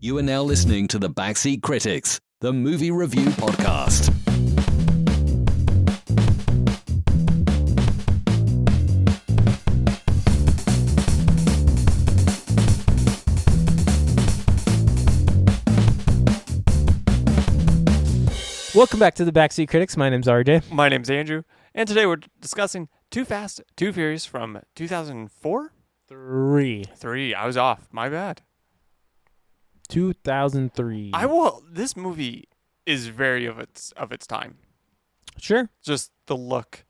You are now listening to The Backseat Critics, the movie review podcast. Welcome back to The Backseat Critics. My name's RJ. My name's Andrew, and today we're discussing Too Fast, Too Furious from 2004? Three. I was off. My bad. 2003. This movie is very of its time. Sure. Just the look,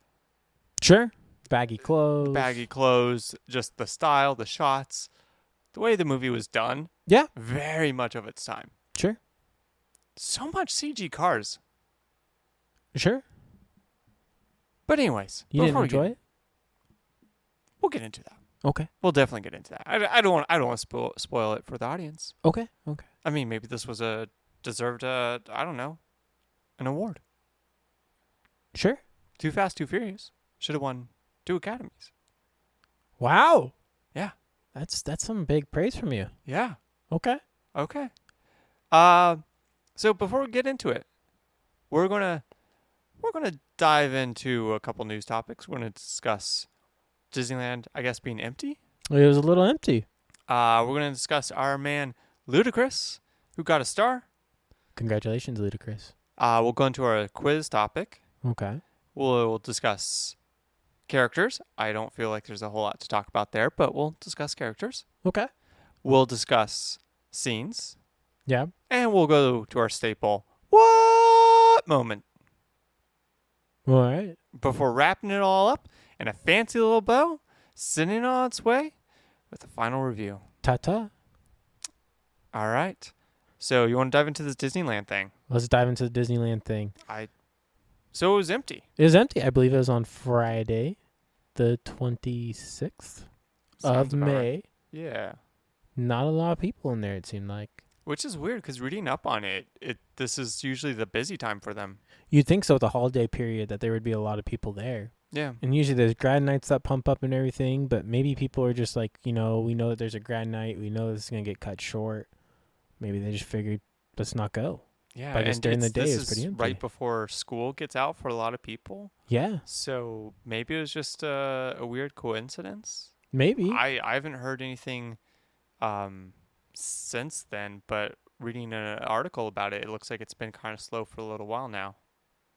Sure. Baggy clothes. Just the style, the shots, the way the movie was done. Yeah. Very much of its time. Sure. So much CG cars. Sure. But anyways, You didn't enjoy it? We'll get into that. Okay. We'll definitely get into that. I don't want to spoil it for the audience. Okay. I mean, maybe this was deserved I don't know, an award. Sure. Too Fast, Too Furious should have won 2 Academies. Wow. Yeah. That's some big praise from you. Yeah. Okay. Okay. So before we get into it, we're gonna dive into a couple news topics. We're gonna discuss Disneyland, I guess, being empty. It was a little empty. We're gonna discuss our man Ludacris, who got a star. Congratulations, Ludacris. We'll go into our quiz topic. Okay. We'll discuss characters. I don't feel like there's a whole lot to talk about there, but we'll discuss characters. Okay. We'll discuss scenes. Yeah. And we'll go to our staple, what moment? All right. Before wrapping it all up in a fancy little bow, sending it on its way with a final review. Ta-ta. All right. So you want to dive into this Disneyland thing? Let's dive into the Disneyland thing. So it was empty. It was empty. I believe it was on Friday, the 26th Sounds of about May. right. Yeah. Not a lot of people in there, it seemed like. Which is weird because reading up on it, this is usually the busy time for them. You'd think so with the holiday period that there would be a lot of people there. Yeah. And usually there's grad nights that pump up and everything, but maybe people are just like, we know that there's a grad night. We know this is going to get cut short. Maybe they just figured, let's not go. Yeah. But I guess during the day this it's pretty is empty. right before school gets out for a lot of people. Yeah. So maybe it was just a weird coincidence. Maybe. I haven't heard anything since then, but reading an article about it, it looks like it's been kind of slow for a little while now.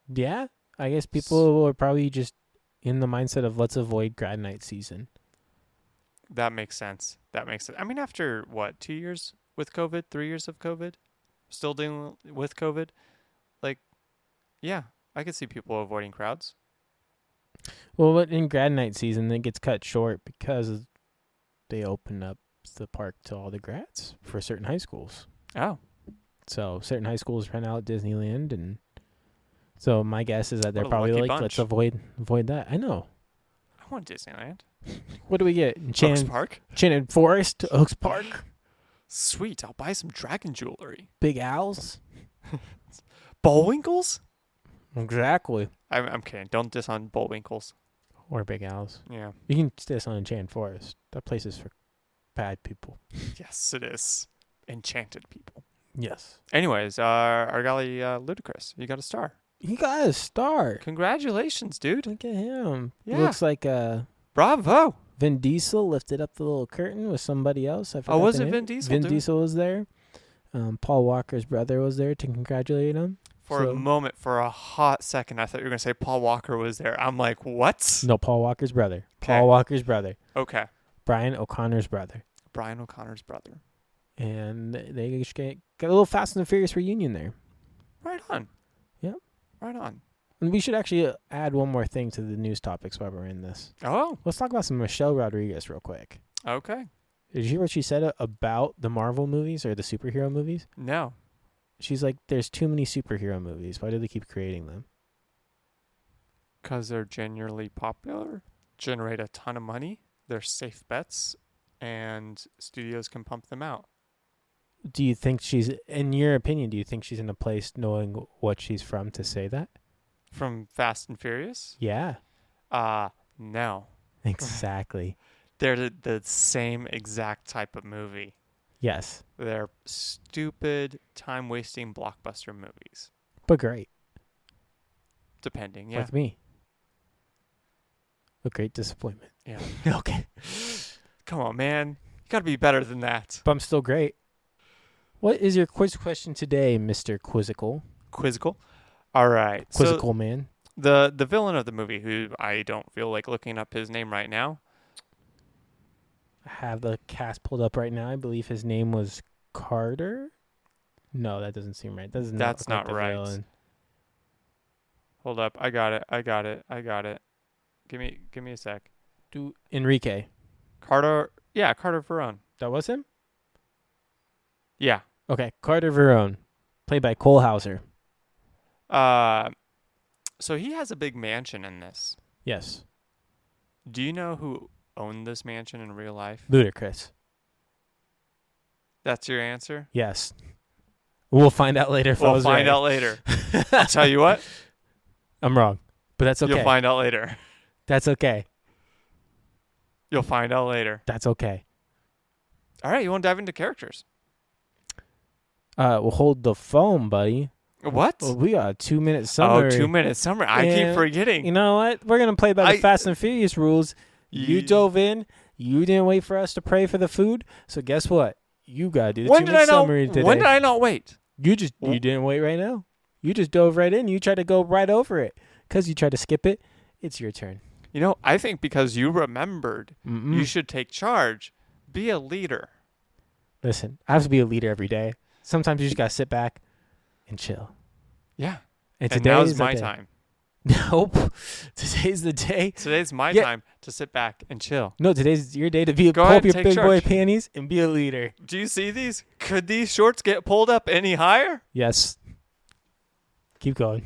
Yeah. I guess people are probably just in the mindset of let's avoid grad night season. That makes sense. I mean, after, 2 years with COVID, 3 years of COVID, still dealing with COVID, yeah, I could see people avoiding crowds. Well, but in grad night season, it gets cut short because they open up the park to all the grads for certain high schools. Oh. So certain high schools rent out Disneyland, and so my guess is that they're What a probably lucky like, bunch. let's avoid that. I know. I want Disneyland. What do we get? Oaks Park? Enchanted Forest, Oaks Park, Sweet, I'll buy some dragon jewelry. Big Owls. Bullwinkles? Exactly. I'm kidding. Don't diss on Bullwinkles. Or Big Owls. Yeah. You can stay on Enchanted Forest. That place is for bad people. Yes, it is. Enchanted people. Yes. Anyways, our guy Ludacris, you got a star. He got a star. Congratulations, dude. Look at him. Yeah. Looks like Bravo. Vin Diesel lifted up the little curtain with somebody else. I forgot was the it name. Vin Diesel, Vin dude? Diesel was there. Paul Walker's brother was there to congratulate him. For a moment, for a hot second, I thought you were going to say Paul Walker was there. I'm like, what? No, Paul Walker's brother. Okay. Paul Walker's brother. Okay. Brian O'Connor's brother. Brian O'Connor's brother. And they just got a little Fast and the Furious reunion there. Right on. Yep. Right on. And we should actually add one more thing to the news topics while we're in this. Oh, Let's talk about some Michelle Rodriguez real quick. okay. Did you hear what she said about the Marvel movies or the superhero movies? No. She's like, there's too many superhero movies. Why do they keep creating them? Because they're genuinely popular, generate a ton of money, they're safe bets, and studios can pump them out. Do you think in your opinion, do you think she's in a place knowing what she's from to say that? From Fast and Furious? Yeah. No. Exactly. They're the same exact type of movie. Yes, They're stupid, time-wasting blockbuster movies. but great. Depending, yeah. Like me. A great disappointment. Yeah. Okay. Come on, man. You gotta be better than that. But I'm still great. What is your quiz question today, Mr. Quizzical? Quizzical. All right. Quizzical man. The villain of the movie, who I don't feel like looking up his name right now. I have the cast pulled up right now. I believe his name was Carter. No, that doesn't seem right. That's not the right. villain. Hold up. I got it. Give me a sec. Do Enrique. Carter. Yeah, Carter Verone. That was him? Yeah. Okay, Carter Verone, played by Cole Hauser. So he has a big mansion in this. Yes. Do you know who owned this mansion in real life? Ludacris. That's your answer? Yes. We'll find out later if I We'll was find right. out later. I'll tell you what. I'm wrong, but that's okay. You'll find out later. That's okay. You'll find out later. That's okay. All right, you want to dive into characters? We'll hold the phone, buddy. What? Well, we got a 2-minute summary. 2 minutes summary. I keep And forgetting. You know what? We're going to play by the Fast and Furious rules. You Ye- dove in. You didn't wait for us to pray for the food. So guess what? You got to do the When did 2-minute I not? summary today. When did I not wait? You didn't wait right now. You just dove right in. You tried to go right over it. Because you tried to skip it. It's your turn. You know, I think because you remembered, Mm-mm. you should take charge. Be a leader. Listen, I have to be a leader every day. Sometimes you just got to sit back and chill. Yeah. And And today now's is the my day. time. Nope. Today's the day. Today's my Yeah. time to sit back and chill. No, today's your day to be Go pull ahead, up your take big boy charge. panties and be a leader. Do you see these? Could these shorts get pulled up any higher? Yes. Keep going.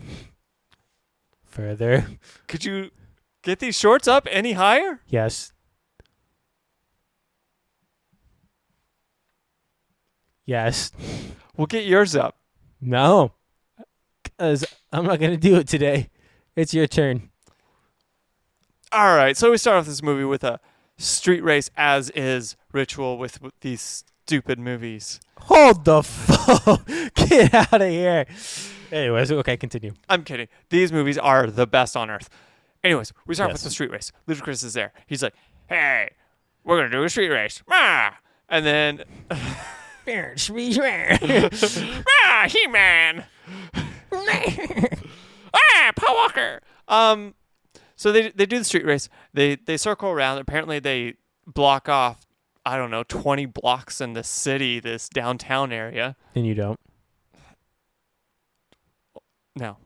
Further. Could you get these shorts up any higher? Yes. Yes. We'll get yours up. No. Because I'm not going to do it today. It's your turn. All right, so we start off this movie with a street race, as is ritual with these stupid movies. Hold the phone. Get out of here. Anyways, okay, continue. I'm kidding. These movies are the best on earth. Anyways, we start Yes. with the street race. Ludacris is there. He's like, hey, we're going to do a street race. Rah! And then, ah, He-Man. Paul Walker. So they do the street race. They circle around. Apparently they block off, I don't know, 20 blocks in the city, this downtown area. And you don't. No.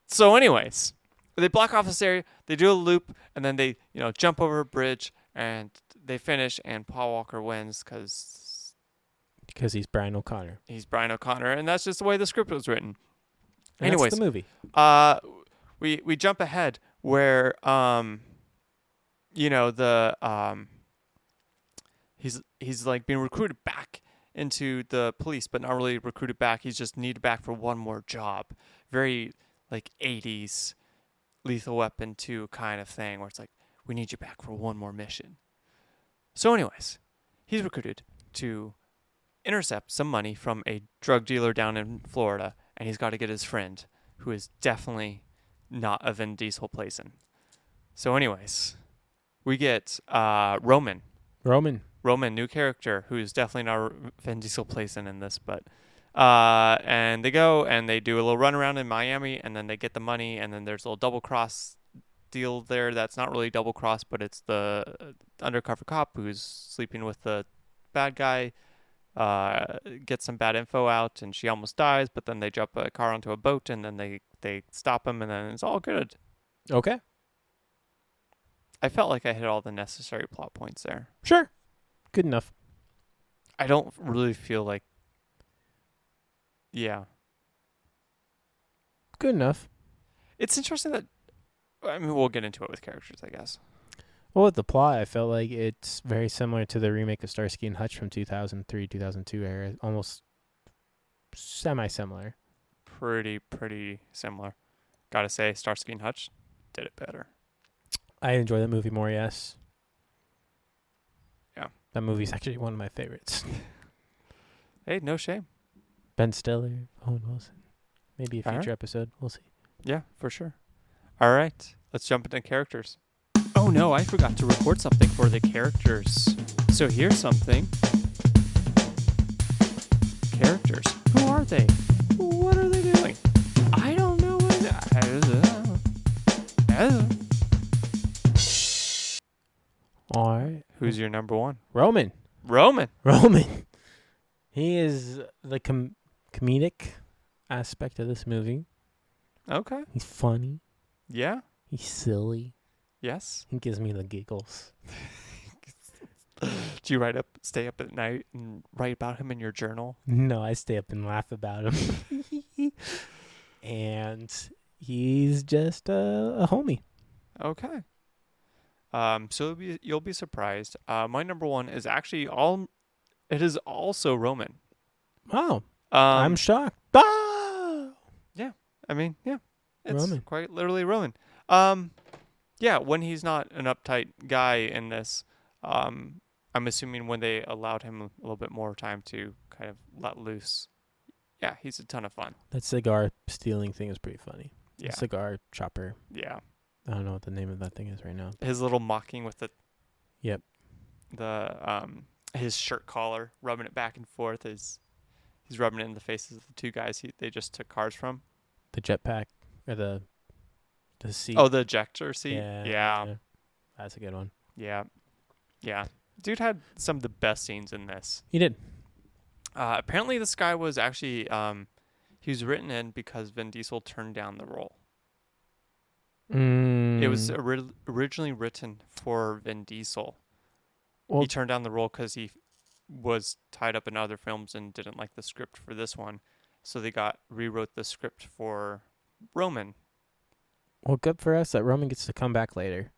So anyways, they block off this area. They do a loop, and then they, jump over a bridge, and they finish, and Paul Walker wins because Because he's Brian O'Connor. he's Brian O'Connor, and that's just the way the script was written. And Anyways, that's the movie. we jump ahead where he's like being recruited back into the police, but not really recruited back. He's just needed back for one more job. Very like 80s Lethal Weapon 2 kind of thing, where it's like, we need you back for one more mission. So anyways, he's recruited to intercept some money from a drug dealer down in Florida, and he's got to get his friend, who is definitely not a Vin Diesel placing. So anyways, we get Roman, new character, who's definitely not a Vin Diesel placing in this, but and they go and they do a little run around in Miami, and then they get the money, and then there's a little double cross deal there that's not really double cross, but it's the undercover cop who's sleeping with the bad guy, gets some bad info out, and she almost dies, but then they jump a car onto a boat, and then they stop him, and then it's all good. Okay. I felt like I hit all the necessary plot points there. Sure. Good enough. I don't really feel like, yeah. Good enough. It's interesting that, I mean, we'll get into it with characters, I guess. Well, with the plot, I felt like it's very similar to the remake of Starsky and Hutch from 2003, 2002 era. Almost semi-similar. Pretty similar. Gotta say, Starsky and Hutch did it better. I enjoy that movie more, yes. Yeah. That movie's actually one of my favorites. Hey, no shame. Ben Stiller, Owen Wilson. Maybe a All future right. episode. We'll see. Yeah, for sure. All right, let's jump into characters. Oh no, I forgot to record something for the characters. So here's something. Characters. Who are they? What are they doing? I don't know. All right. Who's your number one? Roman. Roman. Roman. He is the comedic aspect of this movie. Okay. He's funny. Yeah. He's silly. Yes. He gives me the giggles. Do you stay up at night and write about him in your journal? No, I stay up and laugh about him. And he's just a homie. Okay. So you'll be surprised. My number one is actually it is also Roman. Oh, I'm I'm shocked. Ah! I mean, yeah, it's Roman. quite literally Roman. Yeah, when he's not an uptight guy in this, I'm assuming when they allowed him a little bit more time to kind of let loose. Yeah, he's a ton of fun. That cigar stealing thing is pretty funny. Yeah, The cigar chopper. yeah. I don't know what the name of that thing is right now. His little mocking with Yep. his shirt collar, rubbing it back and forth as he's rubbing it in the faces of the two guys they just took cars from. The jetpack or the seat. Oh, the ejector seat. Yeah. Yeah. That's a good one. Yeah. Yeah. Dude had some of the best scenes in this. He did. Apparently this guy was actually he was written in because Vin Diesel turned down the role. It was originally written for Vin Diesel. Well, He turned down the role because he was tied up in other films and didn't like the script for this one. So they rewrote the script for Roman. well, good for us that Roman gets to come back later.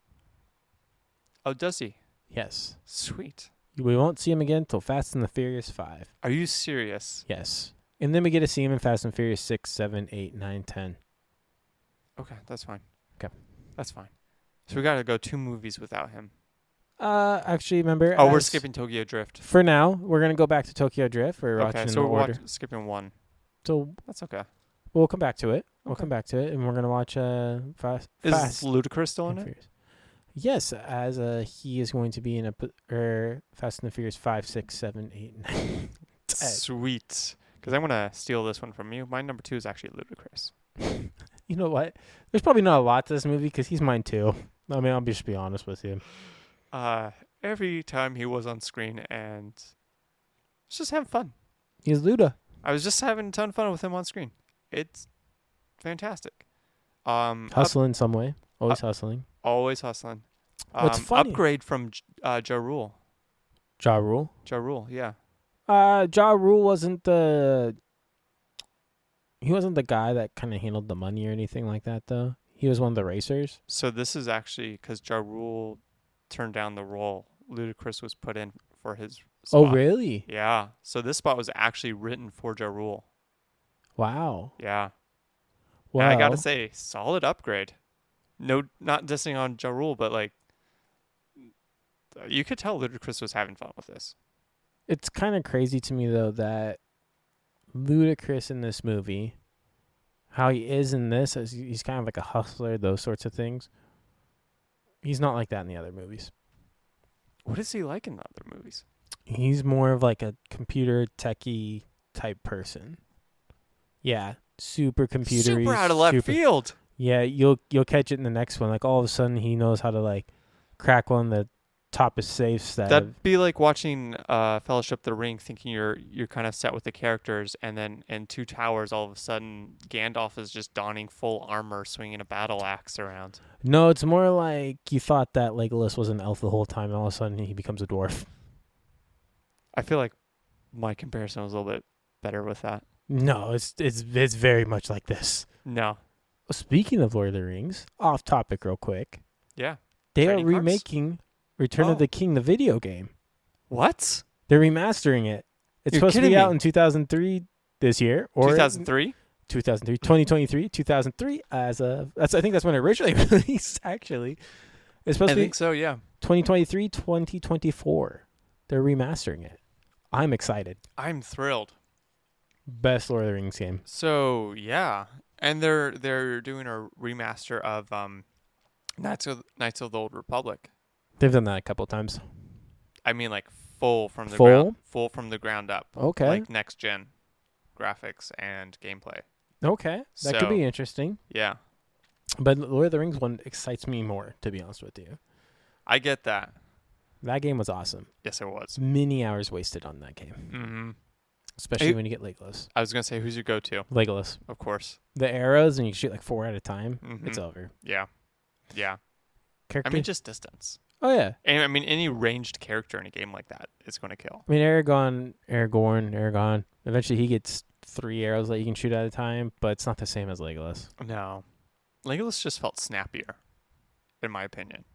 Oh, does he? Yes. Sweet. We won't see him again till Fast and the Furious 5. Are you serious? Yes. And then we get to see him in Fast and Furious 6, 7, 8, 9, 10. Okay, that's fine. Okay. That's fine. So we got to go 2 movies without him. Actually, remember. Oh, we're skipping Tokyo Drift. For now, we're going to go back to Tokyo Drift. We're Okay, watching so the we're order. skipping 1. So That's okay. we'll come back to it. We'll Okay. come back to it, and we're going to watch Fast Is Ludacris still in and it? Furious. Yes, as he is going to be in Fast and the Furious 5, 6, 7, 8, 9. Sweet. Because I'm going to steal this one from you. My number 2 is actually Ludacris. You know what? There's probably not a lot to this movie because he's mine too. I mean, I'll just be honest with you. Every time he was on screen and just having fun. He's Luda. I was just having a ton of fun with him on screen. It's fantastic. Hustling some way. Always hustling. Always hustling. What's funny? Upgrade from Ja Rule. Ja Rule. Ja Rule, yeah. Ja Rule wasn't the... He wasn't the guy that kind of handled the money or anything like that, though. He was one of the racers. So this is actually because Ja Rule turned down the role. Ludacris was put in for his spot. Oh, really? Yeah. So this spot was actually written for Ja Rule. Wow. Yeah. Well, And I got to say, solid upgrade. No, not dissing on Ja Rule, but like, you could tell Ludacris was having fun with this. it's kind of crazy to me, though, that Ludacris in this movie, how he is in this, as he's kind of like a hustler, those sorts of things. He's not like that in the other movies. What is he like in the other movies? He's more of like a computer techie type person. Yeah, super computery. Super out of left field. Yeah, you'll catch it in the next one. Like all of a sudden, he knows how to like crack one of the top of safes. That'd be like watching Fellowship of the Ring, thinking you're kind of set with the characters, and then in Two Towers, all of a sudden Gandalf is just donning full armor, swinging a battle axe around. No, it's more like you thought that Legolas was an elf the whole time, and all of a sudden he becomes a dwarf. I feel like my comparison was a little bit better with that. No, it's very much like this. No. Speaking of Lord of the Rings, off topic real quick. Yeah. They Trading are cards? remaking Return Oh. of the King, the video game. What? They're remastering it. It's You're supposed to be kidding out me. in 2003 this year, or 2003? 2023, 2003. I think that's when it originally released. Actually, it's supposed I to be think so. Yeah. 2023, 2024. They're remastering it. I'm excited. I'm thrilled. Best Lord of the Rings game. So yeah, and they're doing a remaster of Knights of the Old Republic. They've done that a couple times. I mean, like full from the ground up. Okay. Like next gen graphics and gameplay. Okay. That could be interesting. Yeah, But the Lord of the Rings one excites me more, to be honest with you. I get that. That game was awesome. Yes, it was. Many hours wasted on that game. Mm-hmm. Especially when you get Legolas. I was gonna say, who's your go-to? Legolas. Of course. The arrows, and you shoot like 4 at a time. Mm-hmm. It's over. Yeah. Character? I mean, just distance. Oh, yeah. And I mean, any ranged character in a game like that is going to kill. I mean, Aragorn. Eventually, he gets 3 arrows that you can shoot at a time, but it's not the same as Legolas. No. Legolas just felt snappier, in my opinion.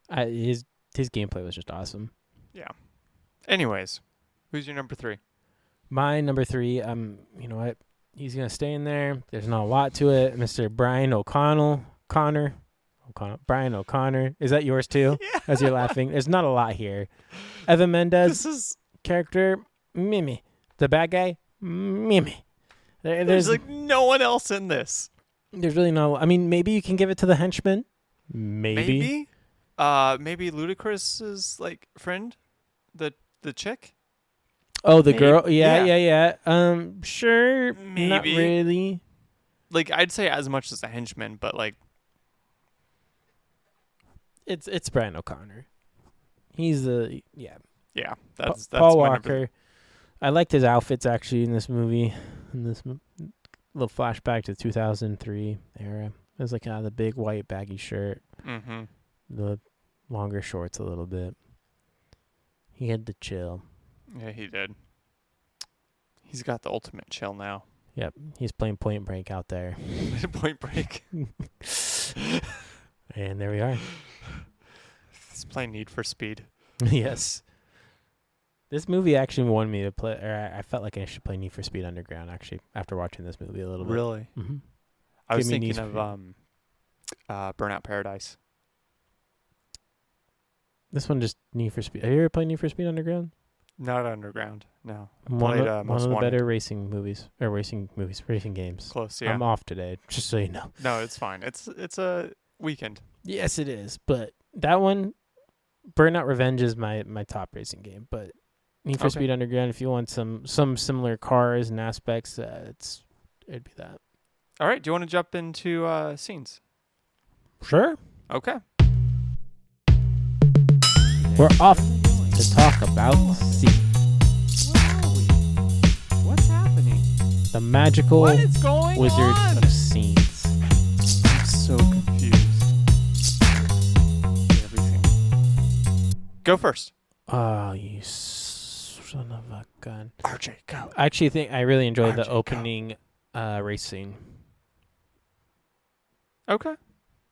His gameplay was just awesome. Yeah. Anyways, who's your number 3? My number 3, you know what? He's going to stay in there. There's not a lot to it. Mr. Brian O'Connor. Brian O'Connor. Is that yours too? Yeah. As you're laughing. There's not a lot here. Evan Mendes. This is Character, Mimi. The bad guy, Mimi. there's like no one else in this. There's really no. I mean, maybe you can give it to the henchman. Maybe. Maybe Ludacris's like friend, the chick. Oh, the Maybe. girl. Yeah. Yeah. Sure. Not Maybe. really. Like I'd say as much as a henchman, but like It's Brian O'Connor. He's the yeah. That's Paul my number. Walker. I liked his outfits actually in this movie. Little flashback to 2003 era. It was like the big white baggy shirt, Mm-hmm. the longer shorts a little bit. He had the chill. Yeah, he did. He's got the ultimate chill now. Yep, he's playing Point Break out there. Point Break. And there we are. He's playing Need for Speed. Yes. This movie actually wanted me to play, or I felt like I should play Need for Speed Underground, actually, after watching this movie a little bit. Really? Mm-hmm. I was Give me thinking Need of Burnout Paradise. This one just Need for Speed. Have you ever played Need for Speed Underground? Not Underground. No. I One played, of Most the Wanted. better racing games. Close, yeah. I'm off today, just so you know. No, it's fine. It's a weekend. Yes, it is. But that one, Burnout Revenge is my top racing game. But Need for Okay. Speed Underground, if you want some similar cars and aspects, it'd be that. All right. Do you want to jump into scenes? Sure. Okay. We're off to talk about scenes. What's happening? The magical What is going wizard on? of scenes. I'm so confused. Everything. Go first. Oh, you son of a gun. RJ, go. I actually think I really enjoyed the RJ, go. opening race scene. Okay.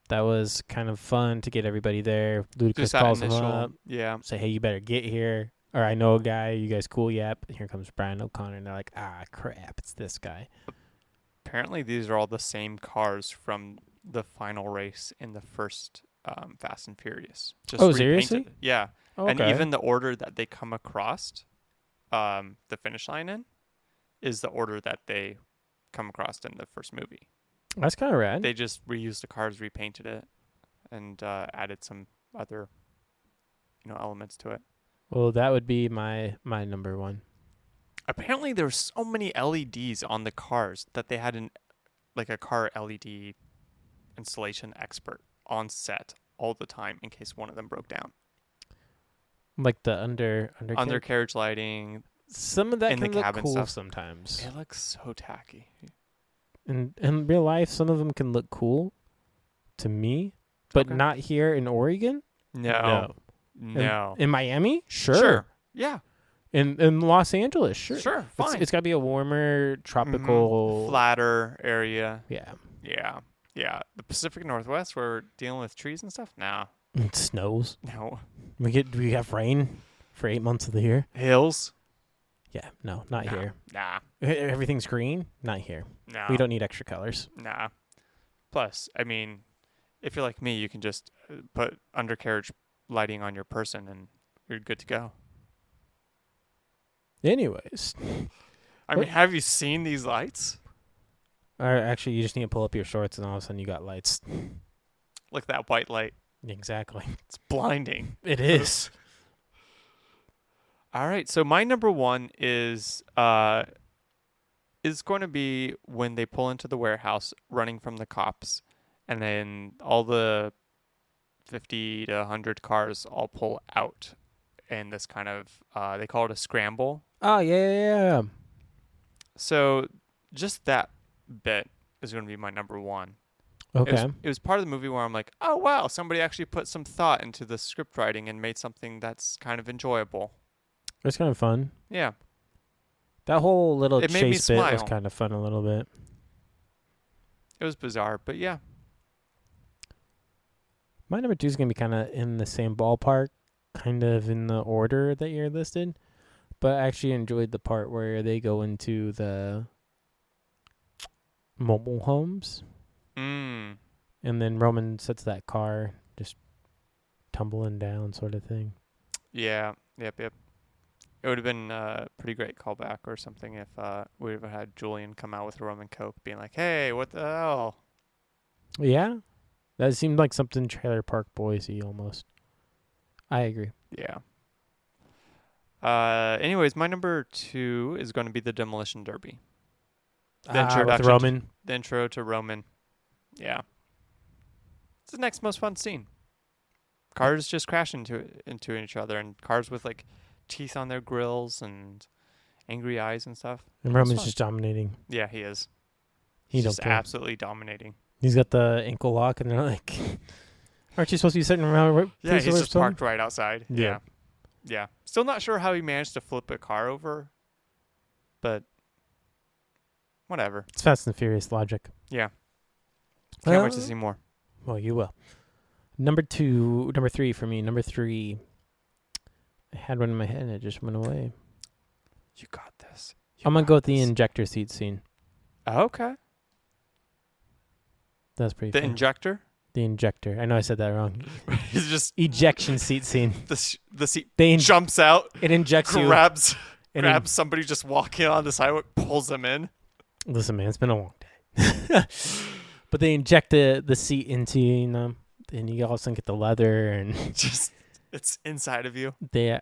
That was kind of fun to get everybody there. Ludacris Just that calls them initial. up, Yeah. say, hey, you better get here. Or I know a guy, you guys cool, yep. Here comes Brian O'Connor, and they're like, crap, it's this guy. Apparently, these are all the same cars from the final race in the first Fast and Furious. Just Oh, repainted. seriously? Yeah. Okay. And even the order that they come across the finish line in is the order that they come across in the first movie. That's kind of rad. They just reused the cars, repainted it, and added some other, elements to it. Well, that would be my number one. Apparently, there were so many LEDs on the cars that they had a car LED installation expert on set all the time in case one of them broke down. Like the Undercarriage lighting. Some of that in can the look cabin cool stuff. sometimes. It looks so tacky. In real life, some of them can look cool to me, but Okay. not here in Oregon. No. In Miami, Sure. Yeah. In Los Angeles, sure. Sure. Fine. It's got to be a warmer tropical. Flatter area. Yeah. Yeah. Yeah. The Pacific Northwest, where we're dealing with trees and stuff. Nah. It snows. No. We have rain for 8 months of the year. Hills. Yeah, no, not Nah. here. Nah. Everything's green. Not here. Nah. We don't need extra colors. Nah. Plus, I mean, if you're like me, you can just put undercarriage lighting on your person and you're good to go. Anyways, I mean, have you seen these lights? or actually, you just need to pull up your shorts, and all of a sudden you got lights. Look at that white light. Exactly. It's blinding. It is. All right, so my number one is going to be when they pull into the warehouse running from the cops, and then all the 50 to 100 cars all pull out in this kind of, they call it a scramble. Oh, yeah. So just that bit is going to be my number one. Okay. It was part of the movie where I'm like, oh, wow, somebody actually put some thought into the script writing and made something that's kind of enjoyable. It's kind of fun. Yeah. That whole little It made me chase bit was smile. kind of fun a little bit. It was bizarre, but yeah. My number 2 is going to be kind of in the same ballpark, kind of in the order that you're listed. But I actually enjoyed the part where they go into the mobile homes. Mm. And then Roman sets that car just tumbling down sort of thing. Yeah. Yep. It would have been a pretty great callback or something if we would have had Julian come out with a rum and coke being like, hey, what the hell? Yeah. That seemed like something Trailer Park Boise almost. I agree. Yeah. Anyways, my number 2 is going to be the Demolition Derby. The With introduction Roman. The intro to Roman. Yeah. It's the next most fun scene. Cars just crash into each other, and cars with like teeth on their grills and angry eyes and stuff. And It's Roman's fun. just dominating. Yeah, he is. He He's don't just care. absolutely dominating. He's got the ankle lock, and they're like, aren't you supposed to be sitting around? Yeah, police he's or just something? parked right outside. Yeah. Yeah. Still not sure how he managed to flip a car over, but whatever. It's Fast and Furious logic. Yeah. Can't wait to see more. Well, you will. Number 3 for me. Number 3. I had one in my head and it just went away. You got this. I'm going to go with the injector seat scene. Okay. That's pretty The fun. injector? The injector. I know I said that wrong. He's just Ejection seat scene. the seat They jumps out, It injects you. grabs It grabs somebody just walking on the sidewalk, pulls them in. Listen, man, it's been a long day. But they inject the seat into you, and you also get the leather, and Just it's inside of you. they.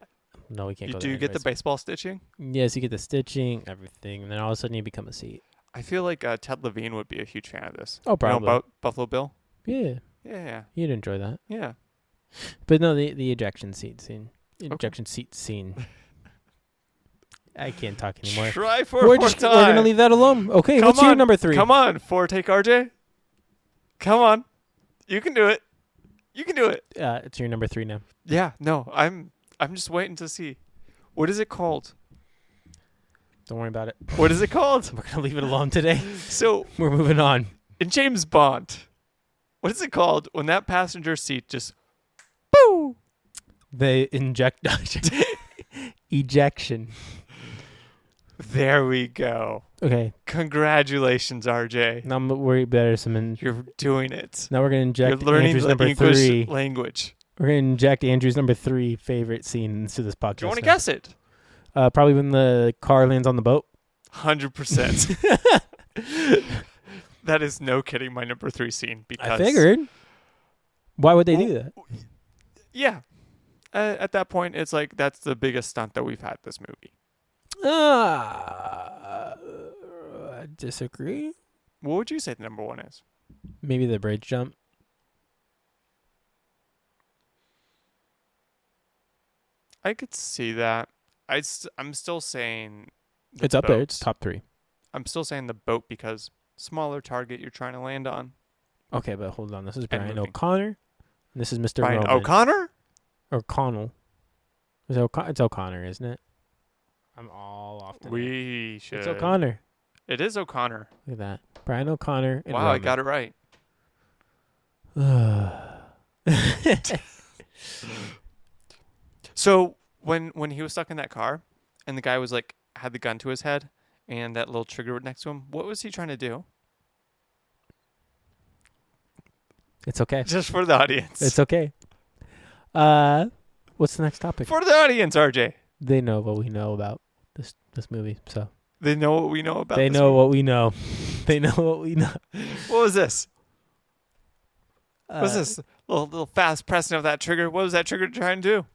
No, we can't You go do there get the anyways. baseball stitching? Yes, you get the stitching, everything, and then all of a sudden you become a seat. I feel like Ted Levine would be a huge fan of this. Oh, probably. You know, Buffalo Bill? Yeah, Yeah. you'd enjoy that. Yeah. But no, the ejection seat scene. Ejection seat scene. I can't talk anymore. Try for a fourth time. We're gonna leave that alone. Okay, Come what's your on, number 3? Come on, 4 take RJ. Come on. You can do it. You can do it. It's your number 3 now. Yeah, no, I'm just waiting to see. What is it called? Don't worry about it. What is it called? We're gonna leave it alone today. So, We're moving on. in James Bond, what is it called when that passenger seat just boo? The ejection. There we go. Okay, Congratulations, RJ. now I'm worried better. You're doing it. Now we're gonna inject You're learning Andrew's the number English 3. language. We're gonna inject Andrew's number 3 favorite scene into this podcast. Do you want to now. guess it? Probably when the car lands on the boat. 100%. That is no kidding my number 3 scene because I figured. Why would they do that? Yeah. At that point, it's like that's the biggest stunt that we've had this movie. I disagree. What would you say the number 1 is? Maybe the bridge jump. I could see that. I'm still saying It's up there. It's boats. top 3. I'm still saying the boat because smaller target you're trying to land on. Okay, but hold on. This is Brian moving. O'Connor. And this is Mr. Brian Roman. O'Connor? O'Connell. It's O'Connor, isn't it? I'm all off today. We should. It's O'Connor. It is O'Connor. Look at that. Brian O'Connor. And Wow, I got it right. it. So when he was stuck in that car, and the guy was like had the gun to his head, and that little trigger next to him, what was he trying to do? It's okay. Just for the audience. It's okay. What's the next topic? For the audience, RJ. They know what we know about. this movie. So They know what we know about. they this know movie? what we know. They know what we know. What was this? What was this? Little fast pressing of that trigger. What was that trigger trying to do?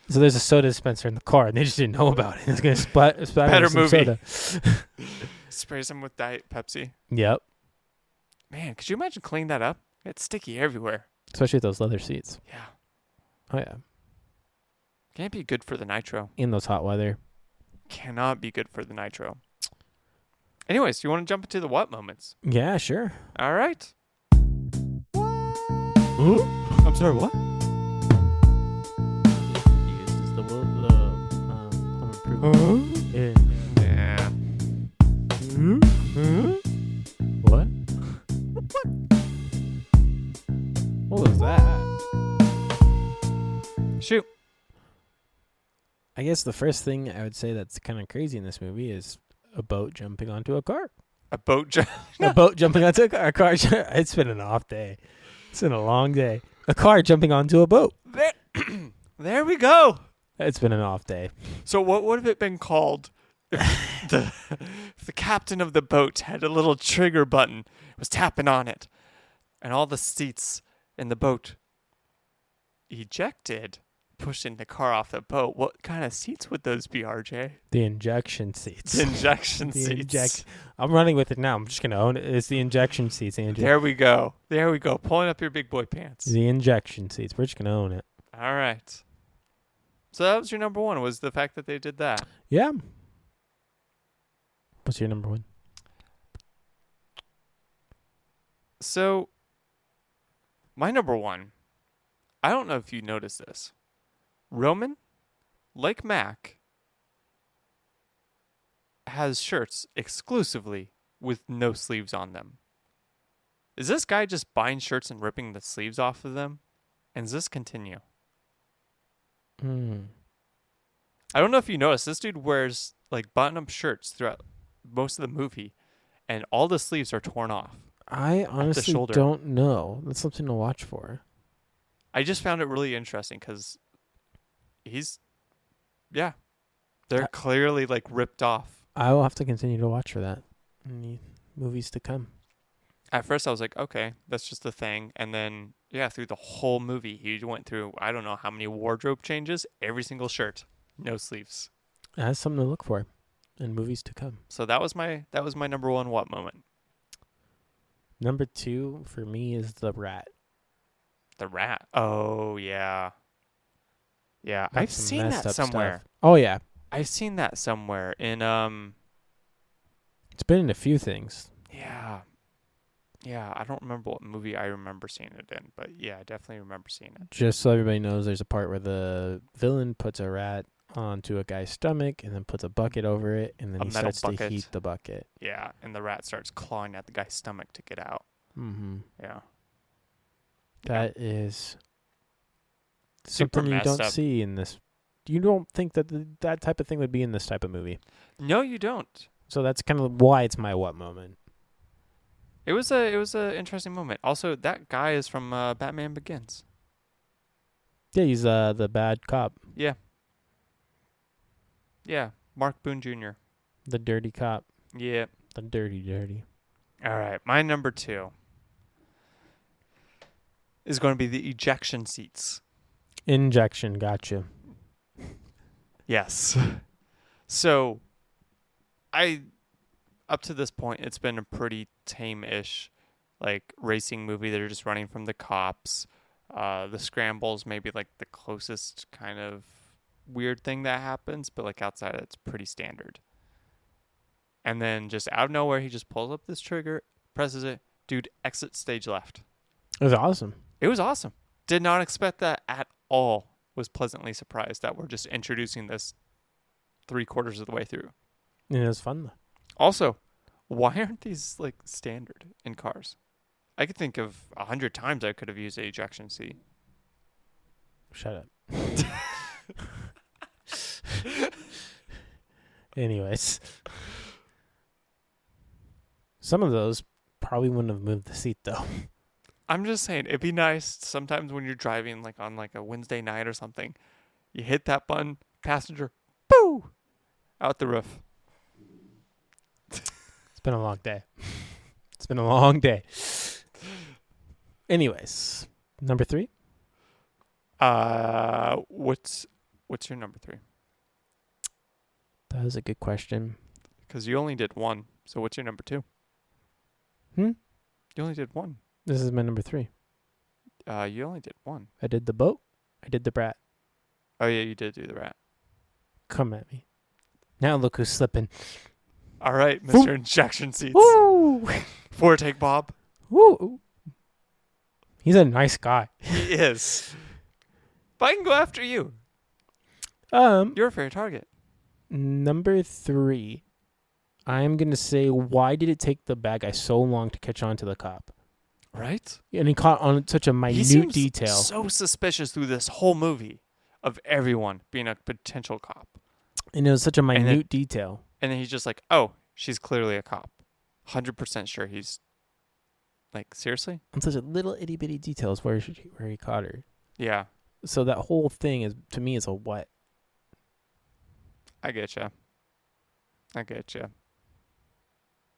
So there's a soda dispenser in the car, and they just didn't know about it. It's gonna splatter Better some movie. soda. Spray some with Diet Pepsi. Yep. Man, could you imagine cleaning that up? It's sticky everywhere. Especially with those leather seats. Yeah. Oh yeah. Can't be good for the nitro. In those hot weather. Cannot be good for the nitro. Anyways, you want to jump into the what moments? Yeah, sure. All right. Ooh. I'm sorry, what? Uses the home improvement. Yeah. Yeah. What? What was that? Shoot. I guess the first thing I would say that's kind of crazy in this movie is a boat jumping onto a car. A boat jump. A boat jumping onto a car. It's been an off day. It's been a long day. A car jumping onto a boat. There we go. It's been an off day. So what would have it been called if if the captain of the boat had a little trigger button, was tapping on it, and all the seats in the boat ejected, pushing the car off the boat? What kind of seats would those be, RJ? The injection seats. Injection The seats. I'm running with it now. I'm just going to own it. It's the injection seats, Andrew. There we go. There we go. Pulling up your big boy pants. The injection seats. We're just going to own it. All right. So that was your number one, was the fact that they did that. Yeah. What's your number one? So my number one, I don't know if you noticed this. Roman, like Mac, has shirts exclusively with no sleeves on them. Is this guy just buying shirts and ripping the sleeves off of them? And does this continue? I don't know if you noticed, this dude wears like button-up shirts throughout most of the movie, and all the sleeves are torn off. I honestly shoulder. don't know. That's something to watch for. I just found it really interesting because they're clearly like ripped off. I will have to continue to watch for that in the movies to come. At first I was like, okay, that's just a thing. And then, through the whole movie, he went through, I don't know how many wardrobe changes, every single shirt, no sleeves. It has something to look for in movies to come. So that was my number one what moment. Number 2 for me is the rat. The rat. Oh, yeah. Yeah, That's I've some seen messed that up stuff. somewhere. Oh, yeah. I've seen that somewhere in, It's been in a few things. yeah. Yeah, I don't remember what movie I remember seeing it in, but yeah, I definitely remember seeing it. Just so everybody knows, there's a part where the villain puts a rat onto a guy's stomach and then puts a bucket over it, and then A he metal starts bucket. to heat the bucket. Yeah, and the rat starts clawing at the guy's stomach to get out. Mm-hmm. Yeah. That is Super something you messed don't up. see in this. You don't think that that type of thing would be in this type of movie. No, you don't. So that's kind of why it's my what moment. It was a interesting moment. Also, that guy is from Batman Begins. Yeah, he's the bad cop, Yeah. Yeah, Mark Boone Jr. the dirty cop, Yeah. the dirty. All right, my number 2 is going to be the ejection seats. Injection, gotcha. Yes. So, up to this point, it's been a pretty tame-ish, like, racing movie. They're just running from the cops. The scrambles maybe like the closest kind of weird thing that happens, but like outside it's pretty standard. And then just out of nowhere, he just pulls up this trigger, presses it. Dude, exit stage left. It was awesome. It was awesome. Did not expect that at all. Was pleasantly surprised that we're just introducing this 3/4 of the way through. And it was fun though. Also, why aren't these like standard in cars? I could think of 100 times I could have used an ejection seat. Shut up. Anyways. Some of those probably wouldn't have moved the seat though. I'm just saying, it'd be nice sometimes when you're driving like on like a Wednesday night or something. You hit that button, passenger, boo! Out the roof. It's been a long day. It's been a long day. Anyways, number 3. What's your number 3? That was a good question. Because you only did 1. So what's your number 2? Hmm? You only did 1. This is my number 3. You only did 1. I did the boat. I did the brat. Oh yeah, you did do the rat. Come at me. Now look who's slipping. All right, Mr. Woo. Injection Seats. Woo! For take Bob. Woo! He's a nice guy. He is. But I can go after you. You're a fair target. Number 3. I'm going to say, why did it take the bad guy so long to catch on to the cop? Right? And he caught on such a minute He seems detail. so suspicious through this whole movie of everyone being a potential cop. And it was such a minute detail. And then he's just like, oh, she's clearly a cop. 100% sure he's... Like, seriously? And such a little itty-bitty details where he caught her. Yeah. So that whole thing, is to me, is a what? I get you.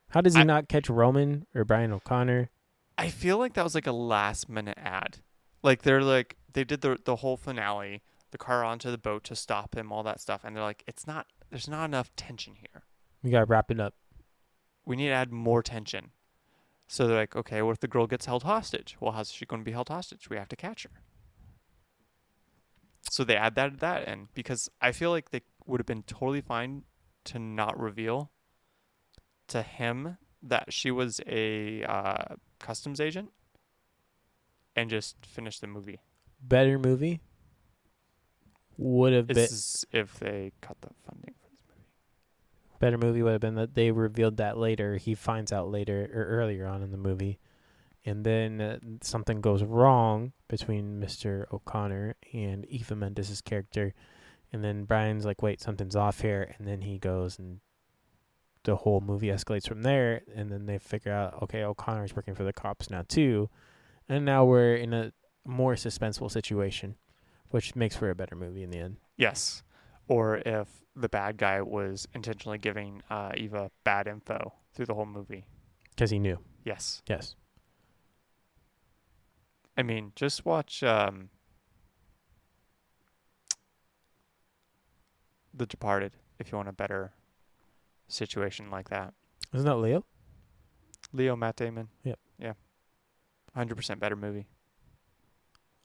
How does he not catch Roman or Brian O'Connor? I feel like that was like a last-minute ad. Like, they did the whole finale, the car onto the boat to stop him, all that stuff. And they're like, there's not enough tension here. We got to wrap it up. We need to add more tension. So they're like, okay, what if the girl gets held hostage? Well, how's she going to be held hostage? We have to catch her. So they add that in because I feel like they would have been totally fine to not reveal to him that she was a customs agent and just finish the movie. Better movie would have been. This is if they cut the funding for this movie. Better movie would have been that they revealed that later. He finds out later or earlier on in the movie. And then something goes wrong between Mr. O'Connor and Eva Mendes' character. And then Brian's like, wait, something's off here. And then he goes and the whole movie escalates from there. And then they figure out, okay, O'Connor's working for the cops now too. And now we're in a more suspenseful situation, which makes for a better movie in the end. Yes. Or if the bad guy was intentionally giving Eva bad info through the whole movie. Because he knew. Yes. Yes. I mean, just watch The Departed if you want a better situation like that. Isn't that Leo? Leo, Matt Damon. Yep. Yeah. 100% better movie.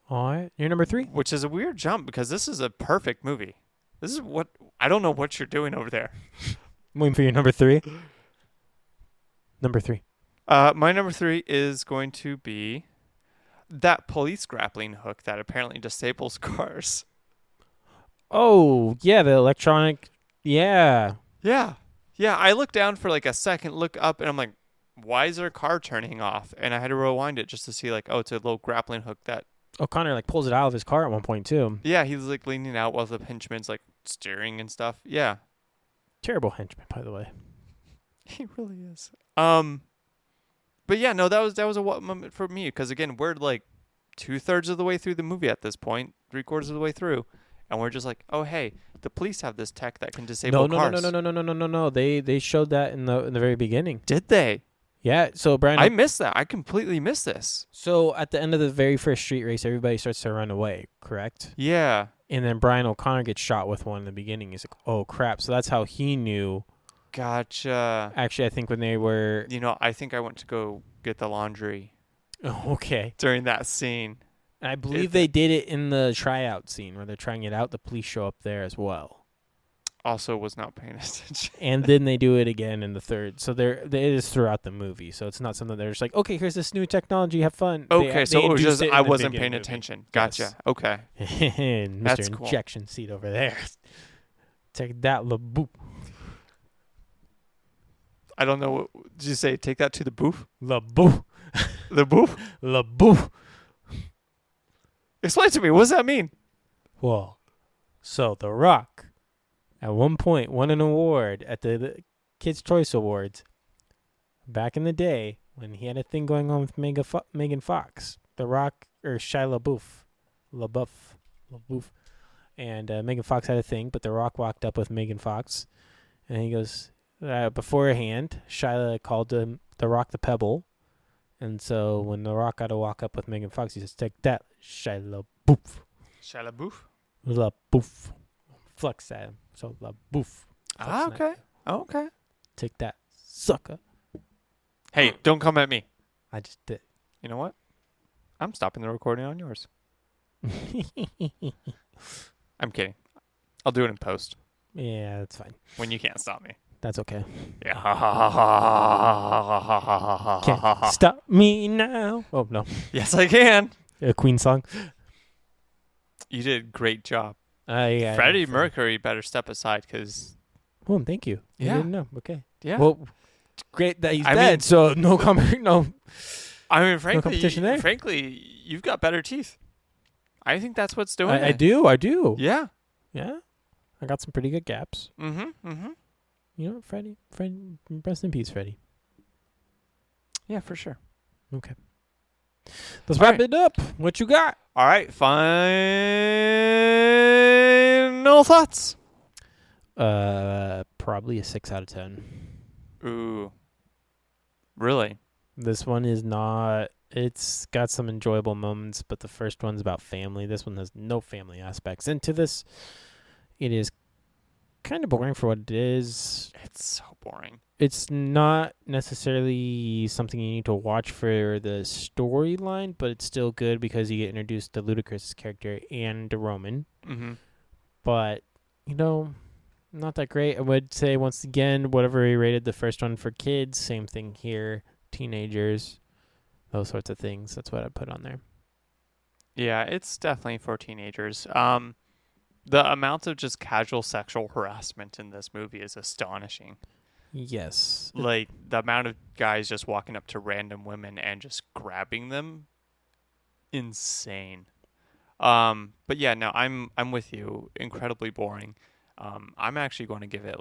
All right. You're number 3? Which is a weird jump because this is a perfect movie. This is what... I don't know what you're doing over there. I'm waiting for your number 3. Number 3. My number 3 is going to be that police grappling hook that apparently disables cars. Oh, yeah, the electronic. Yeah. Yeah. Yeah, I looked down for like a second, look up, and I'm like, why is their car turning off? And I had to rewind it just to see like, oh, it's a little grappling hook that... O'Connor like pulls it out of his car at one point too. Yeah, he was like leaning out while the henchman's like steering and stuff. Yeah. Terrible henchman, by the way. He really is. But yeah, no, that was a what moment for me because again, we're like 2/3 of the way through the movie at this point, 3/4 of the way through, and we're just like, oh hey, the police have this tech that can disable cars. No. They showed that in the very beginning. Did they? Yeah. So Brian, I missed that. I completely missed this. So at the end of the very first street race, everybody starts to run away. Correct. Yeah. And then Brian O'Connor gets shot with one in the beginning. He's like, oh crap. So that's how he knew. Gotcha. Actually, I think when they were... I think I went to go get the laundry. Okay. During that scene. And I believe they did it in the tryout scene where they're trying it out. The police show up there as well. Also was not paying attention. And then they do it again in the third. So it is throughout the movie. So it's not something they're just like, okay, here's this new technology. Have fun. Okay, so it was just I wasn't paying paying attention. Gotcha. Yes. Okay. And That's Mr. cool. Injection Seat over there. Take that, LaBoop. I don't know. What did you say? Take that to the booth? LaBoop. The booth? LaBoop. Explain to me. What does that mean? Well, so The Rock, at one point, won an award at the Kids' Choice Awards back in the day when he had a thing going on with Megan Fox. The Rock, or Shia LaBeouf. And Megan Fox had a thing, but The Rock walked up with Megan Fox And he goes, beforehand, Shyla called him The Rock the Pebble. And so when The Rock got to walk up with Megan Fox, he says, take that, Shyla Boof. Shia LaBeouf? La Boof. Flex at him. So La Boof. Ah, okay. Okay. Take that, sucker. Hey, don't come at me. I just did. You know what? I'm stopping the recording on yours. I'm kidding. I'll do it in post Yeah, that's fine. when you can't stop me. That's okay. Yeah. Can't stop me now. Oh, no. Yes, I can. A Queen song. You did a great job. Yeah, Freddie Mercury better step aside because, Oh, thank you. Yeah. I didn't know. Okay. yeah. Well, it's great that he's I dead, mean- so no comment. No. I mean, frankly, competition there. frankly, you've got better teeth. I think that's what's doing I it. do. Yeah. Yeah. I got some pretty good gaps. Mm-hmm. Mm-hmm. You know what, Freddie? Rest in peace, Freddie. Yeah, for sure. Okay. Let's All wrap right. it up. What you got? All right. Final thoughts. Probably a 6 out of 10. Ooh. Really? This one is not. It's got some enjoyable moments, but the first one's about family. This one has no family aspects into this. It is kind of boring for what it is. It's so boring. It's not necessarily something you need to watch for the storyline, but it's still good because you get introduced to Ludacris' character and to Roman. Mm-hmm. But, not that great. I would say, once again, whatever we rated the first one for kids, same thing here. Teenagers, those sorts of things. That's what I put on there. Yeah, it's definitely for teenagers. The amount of just casual sexual harassment in this movie is astonishing. Yes. Like the amount of guys just walking up to random women and just grabbing them, insane. But yeah, no, I'm with you. Incredibly boring. I'm actually going to give it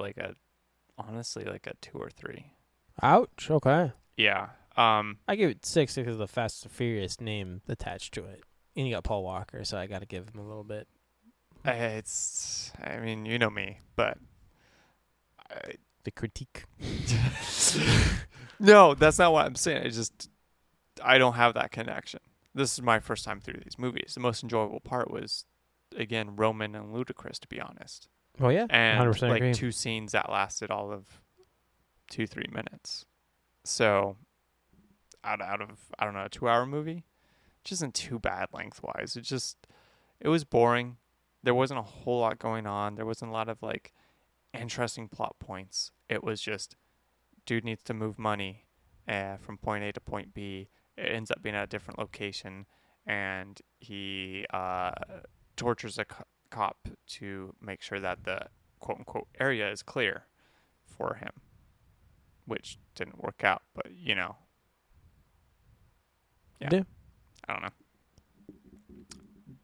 honestly a 2 or 3. Ouch. Okay. Yeah. I give it 6 because of the Fast and Furious name attached to it. And you got Paul Walker, so I got to give him a little bit. I mean, you know me, but The critique. no, that's not what I'm saying. I don't have that connection. This is my first time through these movies. The most enjoyable part was, again, Roman and Ludacris, to be honest. Oh, yeah. And 100% agree. 2 scenes that lasted all of 2-3 minutes. So out of, I don't know, a 2-hour movie, which isn't too bad lengthwise. It was boring. There wasn't a whole lot going on. There wasn't a lot of interesting plot points. It was just dude needs to move money from point A to point B. It ends up being at a different location, and he tortures a cop to make sure that the quote-unquote area is clear for him, which didn't work out, but Yeah. Yeah. I don't know.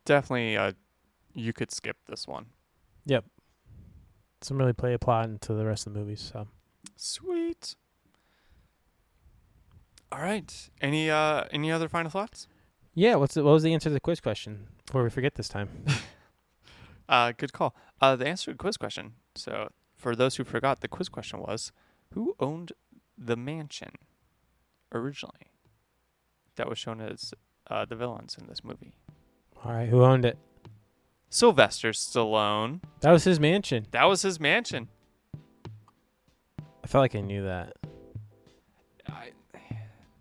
Definitely, you could skip this one. Yep. Doesn't really play a plot into the rest of the movies, so. Sweet. All right. Any other final thoughts? Yeah, what was the answer to the quiz question before we forget this time? Good call. The answer to the quiz question. So, for those who forgot, the quiz question was, who owned the mansion originally that was shown as the villains in this movie? All right, who owned it? Sylvester Stallone. That was his mansion. That was his mansion. I felt like I knew that.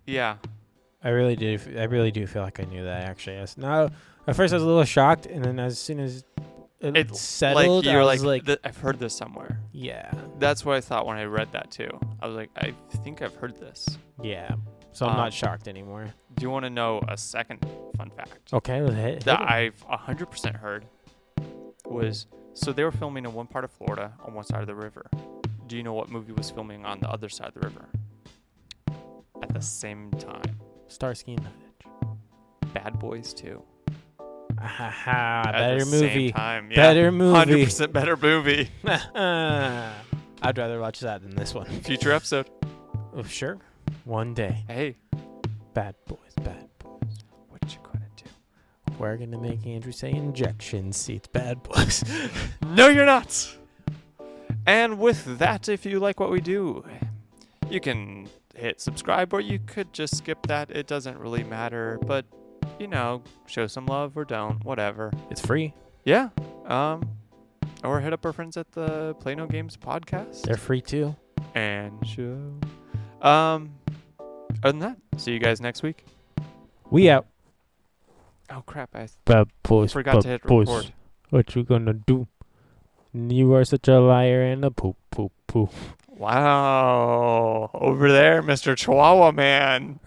Yeah. I really do feel like I knew that, actually. At first I was a little shocked, and then as soon as it settled, you're I was like, I've heard this somewhere. yeah. That's what I thought when I read that too. I was like, I think I've heard this. Yeah. So I'm not shocked anymore. Do you want to know a second fun fact? Okay, let's hit That it. I've 100% heard was, so they were filming in one part of Florida on one side of the river. Do you know what movie was filming on the other side of the river at the same time? Starsky and Hutch. Bad Boys 2. At Better movie. Same time. Yeah. Better movie. 100% better movie. I'd rather watch that than this one. Future episode. Oh, sure. One day. Hey, Bad Boys, Bad Boys. what you gonna do? We're going to make Andrew say injection seats. Bad Boys. No, you're not. And with that, if you like what we do, you can hit subscribe, or you could just skip that. It doesn't really matter, but show some love or don't, whatever. It's free. Yeah. Or hit up our friends at the Play No Games podcast. They're free too. And show. Other than that, see you guys next week. We out. Oh crap! I Bad boys. forgot to hit record. What you gonna do? You are such a liar and a poop. Wow, over there, Mr. Chihuahua Man.